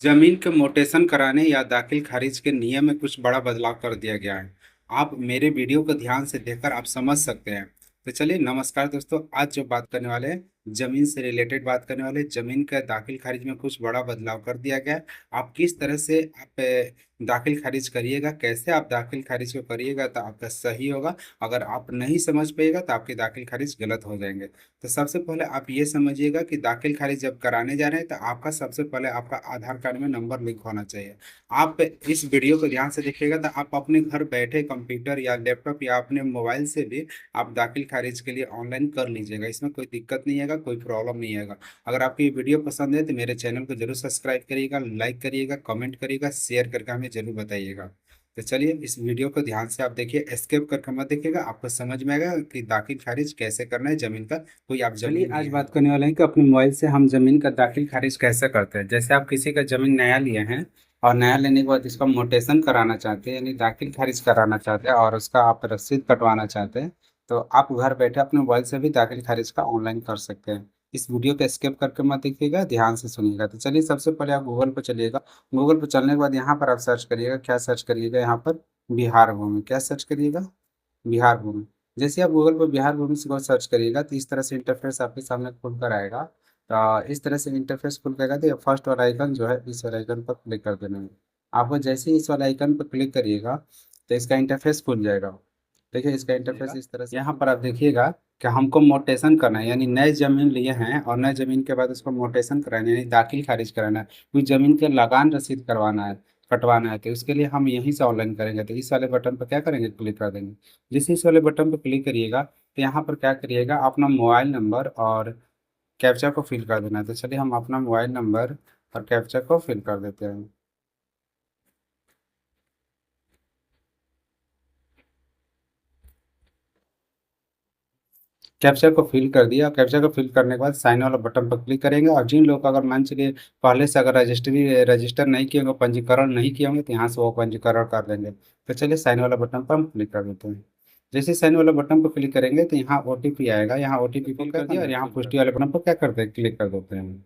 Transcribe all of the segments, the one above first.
जमीन के मोटेशन कराने या दाखिल खारिज के नियम में कुछ बड़ा बदलाव कर दिया गया है। आप मेरे वीडियो को ध्यान से देखकर आप समझ सकते हैं। तो चलिए, नमस्कार दोस्तों। आज जो बात करने वाले हैं, जमीन से रिलेटेड बात करने वाले हैं। जमीन का दाखिल खारिज में कुछ बड़ा बदलाव कर दिया गया है। आप किस तरह से आप दाखिल खारिज करिएगा, कैसे आप दाखिल खारिज को करिएगा तो आपका सही होगा। अगर आप नहीं समझ पाइएगा तो आपके दाखिल खारिज गलत हो जाएंगे। तो सबसे पहले आप ये समझिएगा कि दाखिल खारिज जब कराने जा रहे हैं तो आपका सबसे पहले आपका आधार कार्ड में नंबर लिंक होना चाहिए। आप इस वीडियो को ध्यान से देखिएगा तो आप अपने घर बैठे कंप्यूटर या लैपटॉप या अपने मोबाइल से भी आप दाखिल खारिज के लिए ऑनलाइन कर लीजिएगा। इसमें कोई दिक्कत नहीं आएगा, कोई प्रॉब्लम नहीं आएगा। अगर आपको ये वीडियो पसंद है तो मेरे चैनल को जरूर सब्सक्राइब करिएगा, लाइक करिएगा, कमेंट करिएगा, शेयर करके हमें जरूर बताइएगा। तो चलिए, इस वीडियो को ध्यान से आप देखिए, एस्केप करके मत देखिएगा। आपको समझ में आएगा कि दाखिल खारिज कैसे करना है जमीन का। कोई आप चलिए, आज बात करने वाले हैं कि अपने मोबाइल से हम जमीन का दाखिल खारिज कैसे करते हैं। जैसे आप किसी का जमीन नया लिए हैं और नया लेने के बाद इसका मोटेशन कराना चाहते हैं, यानी दाखिल खारिज कराना चाहते हैं, और उसका आप रसीद कटवाना चाहते हैं, तो आप घर बैठे अपने मोबाइल से भी दाखिल खारिज का ऑनलाइन कर सकते हैं। इस वीडियो को स्किप करके मत देखिएगा, ध्यान से सुनिएगा। तो चलिए, सबसे पहले आप गूगल पर चलिएगा। गूगल पर चलने के बाद यहाँ पर आप सर्च करिएगा। क्या सर्च करिएगा? यहाँ पर बिहार भूमि। क्या सर्च करिएगा? बिहार भूमि। जैसे आप गूगल पर बिहार भूमि से सर्च करिएगा तो इस तरह से इंटरफेस आपके सामने खुल कर आएगा। तो इस तरह से इंटरफेस खुल कर आएगा तो फर्स्ट वाला आइकन जो है, इस वाला आइकन पर क्लिक कर देना है। आपको जैसे ही इस वाला आइकन पर क्लिक करिएगा तो इसका इंटरफेस खुल जाएगा। देखिए, इसका इंटरफेस इस तरह से। यहाँ पर आप देखिएगा कि हमको मोटेशन करना है, यानी नए जमीन लिए हैं और नए जमीन के बाद उसको मोटेशन कराना है, यानी दाखिल खारिज कराना है। कोई जमीन के लगान रसीद करवाना है, कटवाना है, तो उसके लिए हम यहीं से ऑनलाइन करेंगे। तो इस वाले बटन पर क्या करेंगे? क्लिक कर देंगे। जैसे इस वाले बटन पर क्लिक करिएगा तो यहाँ पर क्या करिएगा? अपना मोबाइल नंबर और कैप्चा को फिल कर देना है। तो चलिए, हम अपना मोबाइल नंबर और कैप्चा को फिल कर देते हैं। कैप्चा को फिल कर दिया। कैप्चा को फिल करने के बाद साइन वाला बटन पर क्लिक करेंगे, और जिन लोग अगर मान चलिए पहले से अगर रजिस्टर नहीं किए होंगे, पंजीकरण नहीं किए होंगे, तो यहाँ से वो पंजीकरण कर लेंगे। तो चलिए, साइन वाला बटन पर हम क्लिक कर देते हैं। जैसे साइन वाला बटन पर क्लिक करेंगे तो यहाँ ओटीपी आएगा। यहाँ ओटीपी फिल कर दिया और यहाँ पुष्टि वाले बटन पर क्या करते हैं? क्लिक कर देते हैं।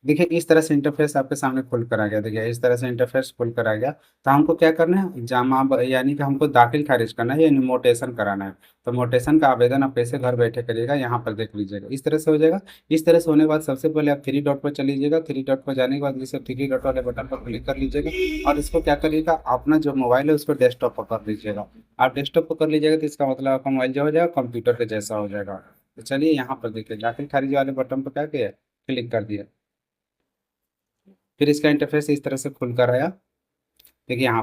देखिए, इस तरह से इंटरफेस आपके सामने खुल कर आ गया। देखिए, इस तरह से इंटरफेस खुल कर आ गया। तो हमको क्या करना है? यानी कि हमको दाखिल खारिज करना है, यानी मोटेशन कराना है। तो मोटेशन का आवेदन आप कैसे घर बैठे करिएगा, यहाँ पर देख लीजिएगा। इस तरह से हो जाएगा। इस तरह से होने के बाद सबसे पहले आप थ्री डॉट पर चल लीजिएगा। थ्री डॉट पर जाने के बाद जैसे थ्री डॉट वाले बटन पर क्लिक कर लीजिएगा, और इसको क्या करिएगा? अपना जो मोबाइल है उसको डेस्कटॉप पर कर लीजिएगा। आप डेस्कटॉप पर कर लीजिएगा तो इसका मतलब आपका मोबाइल जो हो जाएगा कंप्यूटर के जैसा हो जाएगा। तो चलिए, यहाँ पर देखिए, दाखिल खारिज वाले बटन पर क्या किया? क्लिक कर दिया। फिर इसका इंटरफेस इस तरह से खुलकर आया। देखिए, यहाँ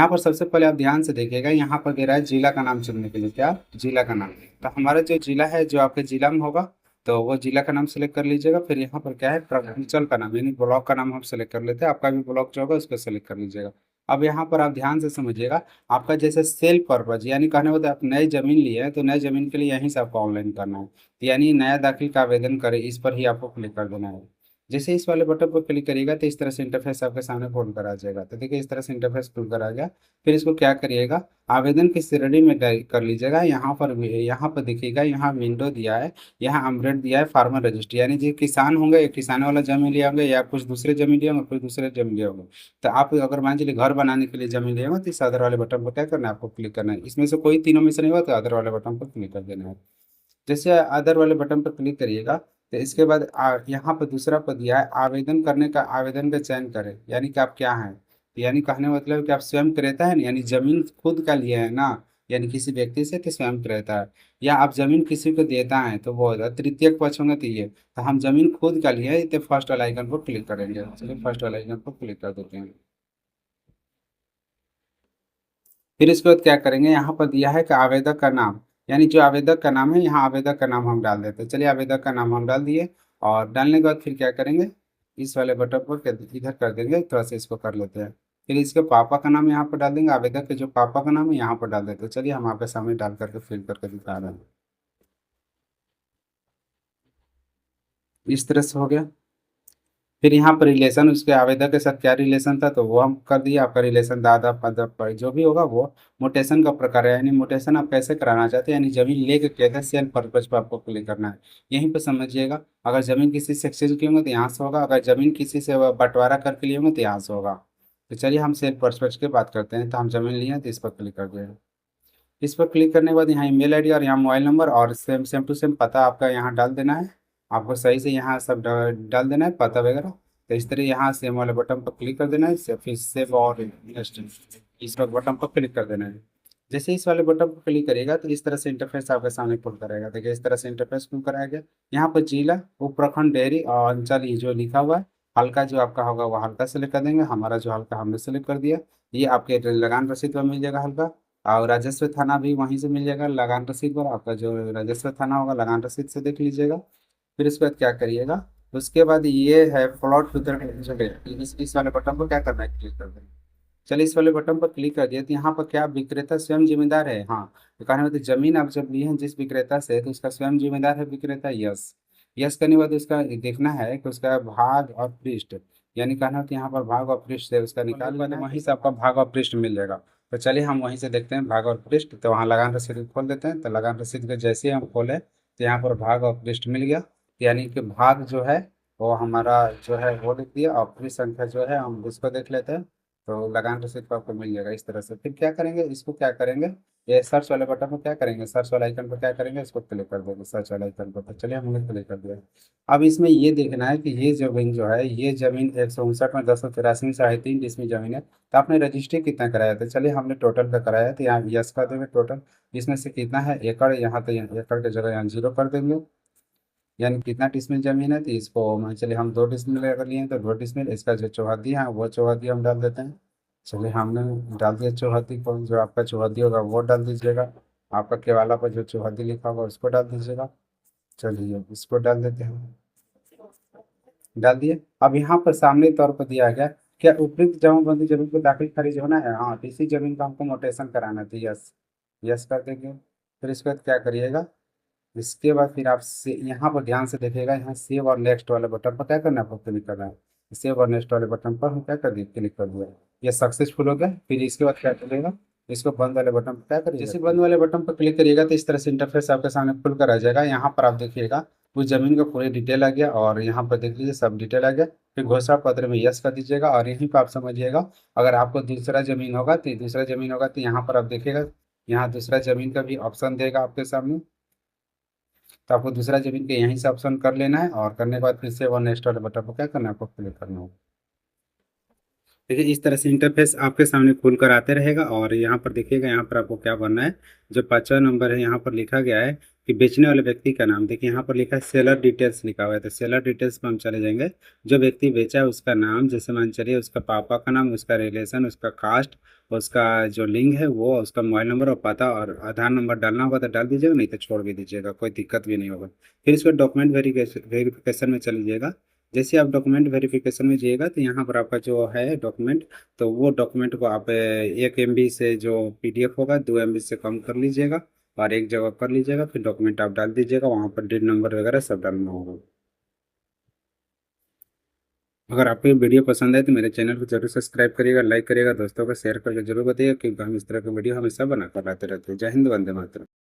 पर सबसे पहले आप ध्यान से देखिएगा, यहाँ पर दे रहा है जिला का नाम चुनने के लिए। क्या? जिला का नाम। तो हमारा जो जिला है, जो आपके जिला में होगा, तो वो जिला का नाम सेलेक्ट कर लीजिएगा। फिर यहाँ पर क्या है? प्रखंड का नाम, यानी ब्लॉक का नाम हम सेलेक्ट कर लेते हैं। आपका भी ब्लॉक जो होगा उसको सेलेक्ट कर लीजिएगा। अब यहाँ पर आप ध्यान से समझिएगा, आपका जैसे सेल पर्पज, यानी कहने होता है आप नई जमीन लिए हैं, तो नए जमीन के लिए यहीं से आपको ऑनलाइन करना है। यानी नया दाखिल का आवेदन करें, इस पर ही आपको क्लिक कर देना है। जैसे इस वाले बटन पर क्लिक करिएगा तो इस तरह से इंटरफेस आपके सामने खोल कर आ जाएगा। तो देखिए, इस तरह से इंटरफेस खुल कर आ गया। फिर इसको क्या करिएगा? आवेदन की श्रेणी में कर लीजिएगा। यहाँ पर देखिएगा, यहाँ विंडो दिया है, यहाँ अमरेट दिया है, फार्मर रजिस्ट्री, यानी जो किसान होंगे, एक किसान वाला जमीन लिया होंगे, या कुछ दूसरे जमीन लिए होंगे, कुछ दूसरे जमीन लिए होंगे। तो आप अगर मान लीजिए घर बनाने के लिए जमीन लिए होंगे तो इस अदर वाले बटन पर क्या करना है? आपको क्लिक करना है। इसमें से कोई तीनों में से नहीं हुआ तो अदर वाले बटन पर क्लिक कर देना है। जैसे अदर वाले बटन पर क्लिक करिएगा तो इसके बाद यहाँ पर दूसरा पद दिया है आवेदन करने का। आवेदन का चयन करें, यानी कि आप क्या हैं? यानी कहने का मतलब कि आप स्वयं क्रेता है ना, यानी जमीन खुद का लिए है ना, यानी किसी व्यक्ति से तो स्वयं क्रेता है। या आप जमीन किसी को देता है तो वो होगा तृतीयक पक्ष होगा। तो ये तो हम जमीन खुद का लिए है, तो फर्स्ट वाला आइकन पर क्लिक करेंगे। चलिए, फर्स्ट वाला आइकन पर क्लिक कर देते हैं। फिर इसके बाद क्या करेंगे? यहाँ पर दिया है कि आवेदक का नाम, यानी जो आवेदक का नाम है, यहाँ आवेदक का नाम हम डाल देते हैं। चलिए, आवेदक का नाम हम डाल दिए। और डालने के बाद फिर क्या करेंगे? इस वाले बटन पर इधर कर देंगे, थोड़ा सा इसको कर लेते हैं। फिर इसके पापा का नाम यहाँ पर डाल देंगे। आवेदक के जो पापा का नाम है यहाँ पर डाल देते हैं। चलिए, हम आपके सामने डाल करके फिल करके दिखा रहे हैं। इस तरह से हो गया। फिर यहाँ पर रिलेशन उसके आवेदक के साथ क्या रिलेशन था तो वो हम कर दिए। आपका रिलेशन दादा फादर पर जो भी होगा वो मोटेशन का प्रकार है, यानी मोटेशन आप कैसे कराना चाहते हैं, यानी जमीन लेके कैसे सेल पर्पज पर आपको क्लिक करना है यहीं पे समझिएगा। अगर जमीन किसी से एक्सचेंज की होंगे तो यहाँ से होगा, अगर जमीन किसी से बंटवारा करके लिए होंगे तो यहाँ से होगा। तो चलिए हम सेल पर्पज की बात करते हैं। तो हम जमीन लिए हैं तो इस पर क्लिक कर दिए। इस पर क्लिक करने के बाद यहाँ ईमेल आईडी और यहाँ मोबाइल नंबर और सेम सेम टू सेम पता आपका यहाँ डाल देना है। आपको सही से यहाँ सब डाल देना है पता वगैरह। तो इस तरह यहाँ सेम वाले बटन पर क्लिक कर देना है, फिर सेव और नेक्स्ट इस पर बटन पर क्लिक कर देना है। जैसे इस वाले बटन पर क्लिक करिएगा तो इस तरह से इंटरफेस आपके सामने खुल कर आएगा। देखिए इस तरह से इंटरफेस खुल कर आएगा। यहाँ पर जिला उपप्रखंड डेयरी और अंचल ये जो लिखा हुआ है, हल्का जो आपका होगा वो हल्का सेलेक्ट कर देंगे। हमारा जो हल्का हमने सेलेक्ट कर दिया। ये आपके लगान रसीद पर मिल जाएगा हल्का। और राजस्व थाना भी वहीं से मिल जाएगा लगान रसीद पर। आपका जो राजस्व थाना होगा लगान रसीद से देख लीजिएगा। फिर इसके बाद क्या करिएगा, उसके बाद ये है प्लॉट वितरण जगह, इस वाले बटन पर क्या करना है, क्लिक कर देना। चलिए इस वाले बटन पर क्लिक कर दिया तो यहाँ पर क्या विक्रेता स्वयं जिम्मेदार है। हाँ, तो कहने मतलब जमीन आप जब ली है जिस विक्रेता से तो उसका स्वयं जिम्मेदार है विक्रेता, यस। यस करने के बाद उसका देखना है कि उसका भाग और पृष्ठ, यानी कहना कि यहाँ पर भाग और पृष्ठ से उसका निकाल लेना, वहीं से आपका भाग और पृष्ठ मिल जाएगा। तो चलिए हम वहीं से देखते हैं भाग और पृष्ठ। तो वहाँ लगान रसीद खोल देते हैं। तो लगान रसीद के जैसे ही हम खोले तो यहाँ पर भाग और पृष्ठ मिल गया। यानी कि भाग जो है वो हमारा जो है वो लिख दिया और पृष्ठ संख्या जो है हम उसको देख लेते हैं। तो लगान रसीद पर आपको मिल जाएगा इस तरह से। फिर क्या करेंगे, इसको क्या करेंगे, ये सर्च वाले बटन पर क्या करेंगे, सर्च वाले आइकन पर क्या करेंगे, इसको क्लिक कर देंगे सर्च वाले आइकन पर। तो चलिए हमने क्लिक कर दिया। अब इसमें ये देखना है कि ये जमीन जो है, ये जमीन 159 में 1083 में 3.5 डिसमिल जमीन है। तो आपने रजिस्ट्री कितना कराया था, चलिए हमने टोटल का कराया है तो यहाँ यस कर देंगे टोटल। इसमें से कितना है एकड़, यहाँ तो एकड़ की जगह यहाँ 0 कर देंगे। यानी कितना डिसमिल जमीन है तो इसको मान चलिए हम 2 डिसमिल अगर लिए हैं तो 2 डिसमिल, इसका जो चौहद्दी है वो चौहद्दी हम डाल देते हैं। चलिए हमने डाल दिया चौहद्दी को, जो आपका चौहद्दी होगा वो डाल दीजिएगा। आपका केवाला पर जो चौहद्दी लिखा होगा उसको डाल दीजिएगा। चलिए इसको डाल देते हैं, डाल दिए। अब यहाँ पर सामने तौर पर दिया गया क्या उपयुक्त जमाबंदी जमीन को दाखिल खारिज होना है, हाँ तो इसी जमीन का हमको मोटेशन कराना था, यस। यस कर देंगे। फिर इसके बाद क्या करिएगा, इसके बाद फिर आप से यहाँ पर ध्यान से देखिएगा, यहाँ सेव और नेक्स्ट वाले बटन पर क्या करना है, आपको क्लिक करना है। सेव और नेक्स्ट वाले बटन पर हम क्या कर दिए, क्लिक कर दिया। ये सक्सेसफुल हो गया। फिर इसके बाद क्या करिएगा, इसको बंद वाले बटन पर क्या करिएगा, जैसे बंद वाले बटन पर क्लिक करिएगा तो इस तरह से इंटरफेस आपके सामने खुल कर आ जाएगा। यहाँ पर आप देखिएगा उस जमीन का पूरी डिटेल आ गया और यहाँ पर देख लीजिए सब डिटेल आ गया। फिर घोषणा पत्र में यस कर दीजिएगा और यहीं पर आप समझिएगा। अगर आपको दूसरा जमीन होगा तो दूसरा जमीन होगा तो यहाँ पर आप देखिएगा, यहाँ दूसरा जमीन का भी ऑप्शन देगा आपके सामने। तो आपको दूसरा जमीन के यहीं से ऑप्शन कर लेना है और करने के बाद फिर से वन नेक्स्ट वाले बटन पर क्या करना है, आपको क्लिक करना होगा। देखिए इस तरह से इंटरफेस आपके सामने खुल कर आते रहेगा। और यहाँ पर देखिएगा, यहाँ पर आपको क्या करना है, जो 5वां नंबर है यहाँ पर लिखा गया है कि बेचने वाले व्यक्ति का नाम। देखिए यहाँ पर लिखा है सेलर डिटेल्स लिखा हुआ है। तो सेलर डिटेल्स पर हम चले जाएंगे। जो व्यक्ति बेचा है उसका नाम, जैसे मान चलिए उसका पापा का नाम, उसका रिलेशन, उसका कास्ट, उसका जो लिंग है वो, उसका मोबाइल नंबर और पता और आधार नंबर डालना होगा तो डाल दीजिएगा, नहीं तो छोड़ भी दीजिएगा, कोई दिक्कत भी नहीं होगा। फिर इसको डॉक्यूमेंट वेरिफिकेशन में चल जाइएगा। जैसे आप डॉक्यूमेंट वेरिफिकेशन में जाइएगा तो यहाँ पर आपका जो है डॉक्यूमेंट, तो वो डॉक्यूमेंट को आप 1 MB से जो PDF होगा 2 MB से कम कर लीजिएगा और एक जगह कर लीजिएगा। फिर डॉक्यूमेंट आप डाल दीजिएगा, वहाँ पर डेट नंबर वगैरह सब डालना होगा। अगर आपको ये वीडियो पसंद है तो मेरे चैनल को जरूर सब्सक्राइब करिएगा, लाइक करिएगा, दोस्तों को शेयर करके जरूर बताइएगा, क्योंकि हम इस तरह के वीडियो हमेशा बनाकर लाते रहते हैं। जय हिंद, वंदे मातरम।